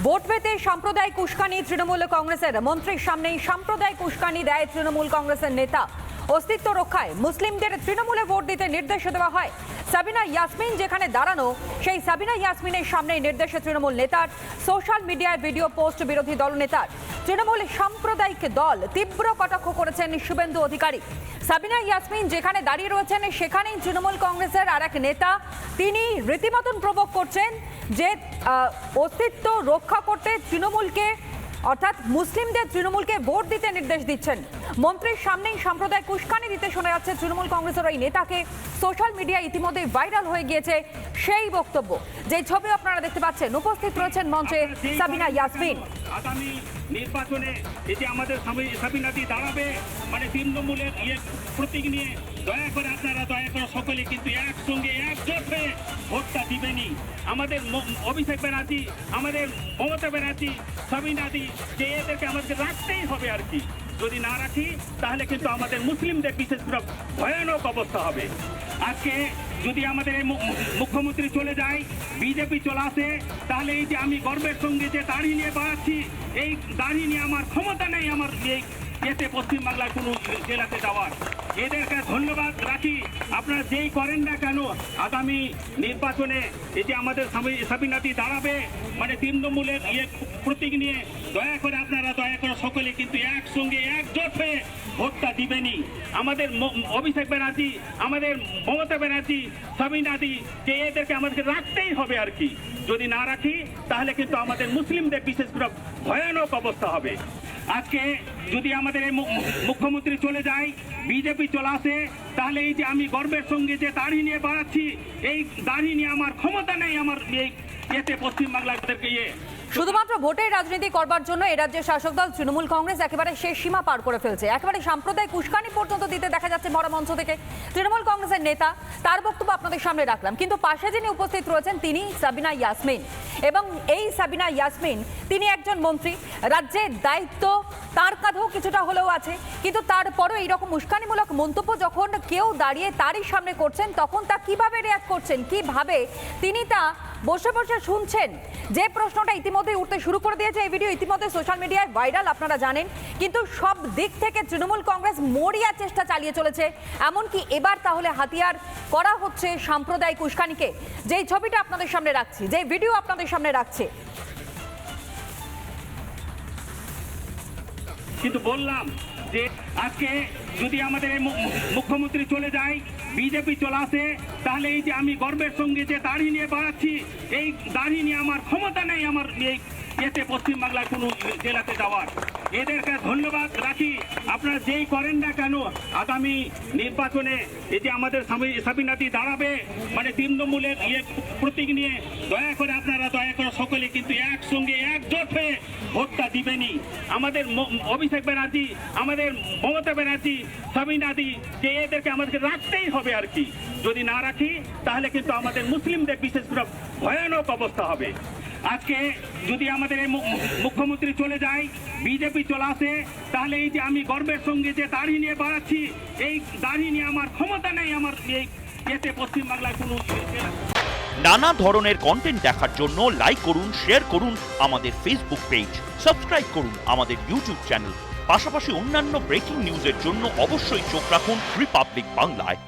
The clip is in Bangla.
ভোট পেতে সাম্প্রদায়িক উস্কানি তৃণমূল কংগ্রেসের মন্ত্রীর সামনেই সাম্প্রদায়িক উস্কানি দেয় তৃণমূল কংগ্রেসের নেতা। অস্তিত্ব রক্ষায় মুসলিমদের তৃণমূলে ভোট দিতে নির্দেশ দেওয়া হয়। সাবিনা ইয়াসমিন যেখানে দাঁড়ানো, সেই সাবিনা ইয়াসমিনের সামনে নির্দেশে তৃণমূল নেতার সোশ্যাল মিডিয়ায় ভিডিও পোস্ট বিরোধী দলনেতার। তৃণমূল সাম্প্রদায়িক দল তীব্র কটাক্ষ করেছেন শুভেন্দু অধিকারী। সাবিনা ইয়াসমিন যেখানে দাঁড়িয়ে রয়েছেন সেখানেই তৃণমূল কংগ্রেসের আর এক নেতা, তিনি রীতিমতন প্রভোগ করছেন যে অস্তিত্ব রক্ষা করতে তৃণমূলকে অর্থাৎ মুসলিমদের তৃণমূলকে ভোট দিতে নির্দেশ দিচ্ছেন। মন্ত্রীর সামনেই সাম্প্রদায়িক উস্কানি দিতে শোনা যাচ্ছে তৃণমূল কংগ্রেসের ওই নেতাকে। সোশ্যাল মিডিয়ায় ইতিমধ্যে ভাইরাল হয়ে গিয়েছে সেই বক্তব্য। যে ছবি আপনারা দেখতে পাচ্ছেন, উপস্থিত রয়েছেন মঞ্চে সাবিনা ইয়াসমিন। আগামী নির্বাচনে এটি আমাদের সাবিনাটি দাঁড়াবে, মানে তৃণমূলের প্রতীক নিয়ে দয়া করে আপনারা সকলে কিন্তু একসঙ্গে একজোট হয়ে ভোটটা দিবেনই। আমাদের অভিষেক ব্যানার্জি, আমাদের মমতা ব্যানার্জি, সাবিনাদি, যে এদেরকে আমাদের রাখতেই হবে আর কি। যদি না রাখি তাহলে কিন্তু আমাদের মুসলিমদের বিশেষ করে ভয়ানক অবস্থা হবে। আজকে যদি আমাদের এই মুখ্যমন্ত্রী চলে যায়, বিজেপি চলে আসে, তাহলে এই যে আমি গর্বের সঙ্গে যে দাড়ি নিয়ে বাড়াচ্ছি, এই দাড়ি নিয়ে আমার ক্ষমতা নেই আমার এই এতে পশ্চিমবাংলার কোনো জেলাতে যাওয়ার। এদেরকে ধন্যবাদ রাখি। আপনারা যেই করেন না কেন, আগামী নির্বাচনে এই যে আমাদের সাবিনাটি দাঁড়াবে, মানে তৃণমূলের প্রতীক নিয়ে দয়া করে আপনারা সকলে কিন্তু একসঙ্গে একজোট হয়ে ভোটটা দিবেনই। আমাদের অভিষেক ব্যানার্জি, আমাদের মমতা ব্যানার্জি, সাবিনাদি, যে এদেরকে আমাদেরকে রাখতেই হবে আর কি। যদি না রাখি তাহলে কিন্তু আমাদের মুসলিমদের বিশেষ করে ভয়ানক অবস্থা হবে। আজকে যদি আমাদের এই মুখ্যমন্ত্রী চলে যায়, বিজেপি চলে আসে, তাহলে এই যে আমি গর্বের সঙ্গে যে দাড়ি নিয়ে বাড়াচ্ছি, এই দাড়ি নিয়ে আমার ক্ষমতা নেই আমার এই এতে পশ্চিমবাংলাদেরকে শুধুমাত্র ভোটের রাজনীতি করবার জন্য এই রাজ্যের শাসক দল তৃণমূল কংগ্রেস একেবারে শেষ সীমা পার করে ফেলছে। একেবারে সাম্প্রদায়িক উস্কানি পর্যন্ত দিতে দেখা যাচ্ছে বড় মঞ্চ থেকে তৃণমূল কংগ্রেসের নেতা। তার বক্তব্য আপনাদের সামনে রাখলাম, কিন্তু পাশে যিনি উপস্থিত রয়েছেন তিনি সাবিনা ইয়াসমিন। এবং এই সাবিনা ইয়াসমিন তিনি একজন মন্ত্রী, রাজ্যের দায়িত্ব তার কাঁধেও কিছুটা হলেও আছে, কিন্তু তারপরও এইরকম উস্কানিমূলক মন্তব্য যখন কেউ দাঁড়িয়ে তারই সামনে করছেন, তখন তা কিভাবে রিয়াক্ট করছেন, কিভাবে তিনি তা বসে বসে শুনছেন, যে প্রশ্নটা ইতিমধ্যে উঠতে শুরু করে দিয়েছে। এই ভিডিও ইতিমধ্যে সোশ্যাল মিডিয়ায় ভাইরাল, আপনারা জানেন। কিন্তু সব দিক থেকে তৃণমূল কংগ্রেস মরিয়া চেষ্টা চালিয়ে চলেছে, এমনকি এবার তাহলে হাতিয়ার করা হচ্ছে সাম্প্রদায়িক উস্কানিকে। যেই ছবিটা আপনাদের সামনে রাখছি, যে ভিডিও আপনাদের সামনে রাখছে, কিন্তু বললাম যে আজকে যদি আমাদের এই মুখ্যমন্ত্রী চলে যায়, বিজেপি চলে আসে, তাহলে এই যে আমি গর্বের সঙ্গে যে দাড়ি নিয়ে বাড়াচ্ছি, এই দাড়ি নিয়ে আমার ক্ষমতা নেই আমার এই এতে পশ্চিমবাংলার কোনো জেলাতে যাওয়ার। এদেরকে ধন্যবাদ রাখি। আপনারা যেই করেন না কেন, আগামী নির্বাচনে এই যে আমাদের সাবিনাটি দাঁড়াবে, মানে তৃণমূলের প্রতীক নিয়ে দয়া করে আপনারা সকলে কিন্তু একসঙ্গে একজোট হয়ে ভোটটা দিবেনই। আমাদের অভিষেক ব্যানার্জি, আমাদের মমতা ব্যানার্জি, সাবিনাদি, যে এদেরকে আমাদেরকে রাখতেই হবে আর কি। যদি না রাখি তাহলে কিন্তু আমাদের মুসলিমদের বিশেষ করে ভয়ানক অবস্থা হবে। আজকে যদি আমাদের এই মুখ্যমন্ত্রী চলে যায়, বিজেপি চলে আসে, তাহলে এই যে আমি গর্বের সঙ্গে যে দাড়ি নিয়ে বাড়াচ্ছি, এই দাড়ি নিয়ে আমার ক্ষমতা নেই আমার এই এতে পশ্চিমবাংলার কোনো। নানা ধরনের কন্টেন্ট দেখার জন্য লাইক করুন, শেয়ার করুন আমাদের ফেসবুক পেজ, সাবস্ক্রাইব করুন আমাদের ইউটিউব চ্যানেল। পাশাপাশি অন্যান্য ব্রেকিং নিউজের জন্য অবশ্যই চোখ রাখুন রিপাবলিক বাংলায়।